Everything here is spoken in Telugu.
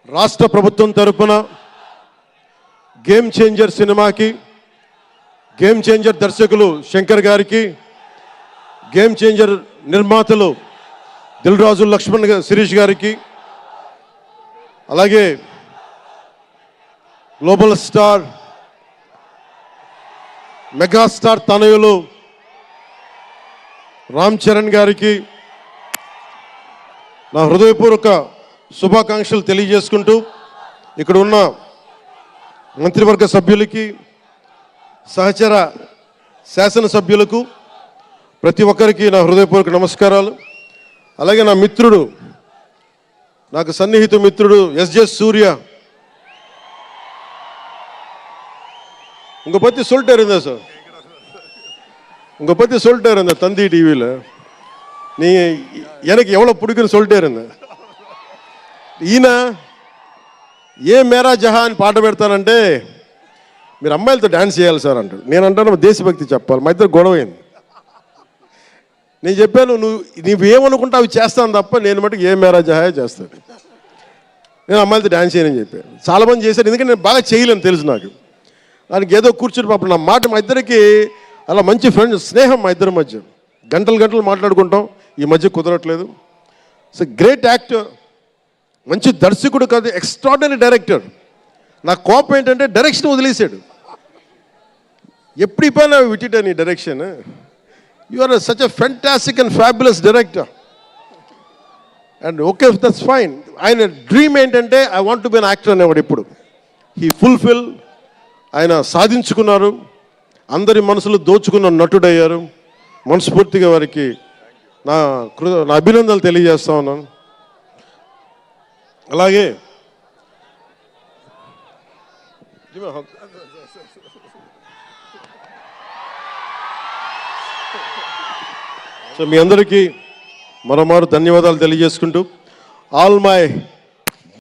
రాష్ట్ర ప్రభుత్వం తరపున గేమ్ చేంజర్ సినిమాకి గేమ్ చేంజర్ దర్శకులు శంకర్ గారికి, గేమ్ చేంజర్ నిర్మాతలు దిల్ రాజు లక్ష్మణ్ శిరీష్ గారికి, అలాగే గ్లోబల్ స్టార్ మెగాస్టార్ తనయులు రామ్ చరణ్ గారికి నా హృదయపూర్వక శుభాకాంక్షలు తెలియజేసుకుంటూ, ఇక్కడ ఉన్న మంత్రివర్గ సభ్యులకి, సహచర శాసనసభ్యులకు ప్రతి ఒక్కరికి నా హృదయపూర్వక నమస్కారాలు. అలాగే నా మిత్రుడు, నాకు సన్నిహిత మిత్రుడు ఎస్జే సూర్య, உங்க பத்தி சொல்லிட்டாரு இருந்தா சார், உங்க பத்தி சொல்லிட்டாரு இருந்த தந்தி டிவியில், நீ எனக்கு எவ்வளோ பிடிக்குன்னு சொல்லிட்டே இருந்தேன். ఈయన ఏ మేరా జహా అని పాట పెడతానంటే మీరు అమ్మాయిలతో డ్యాన్స్ చేయాలి సార్ అంటాడు. నేను అంటాను దేశభక్తి చెప్పాలి. మా ఇద్దరు గొడవ అయింది. నేను చెప్పాను నువ్వేమనుకుంటా అవి చేస్తాను తప్ప నేను మటుకు ఏ మేరా జహాయే చేస్తాను, నేను అమ్మాయిలతో డ్యాన్స్ చేయనని చెప్పాను. చాలామంది చేశారు, ఎందుకంటే నేను బాగా చేయలేను తెలుసు నాకు. దానికి ఏదో కూర్చుని పాపం నా మాట, మా ఇద్దరికి అలా మంచి ఫ్రెండ్స్, స్నేహం మా ఇద్దరి మధ్య, గంటలు గంటలు మాట్లాడుకుంటాం. ఈ మధ్య కుదరట్లేదు. సో గ్రేట్ యాక్టర్, మంచి దర్శకుడు కాదు, ఎక్స్ట్రాడినరీ డైరెక్టర్. నా కోపం ఏంటంటే డైరెక్షన్ వదిలేశాడు. ఎప్పుడైనా విటిట నీ direction, you are such a fantastic and fabulous director. And okay, that's fine. ఆయన డ్రీమ్ ఏంటంటే I want to be an actor అనేవాడు. ఇప్పుడు హీ ఫుల్ఫిల్, ఆయన సాధించుకున్నారు, అందరి మనసులు దోచుకున్న నటుడయ్యారు. మనస్ఫూర్తిగా వారికి నా అభినందనలు తెలియజేస్తా ఉన్నాను. అలాగే సో మీ అందరికీ మరోమారు ధన్యవాదాలు తెలియజేసుకుంటూ, ఆల్ మై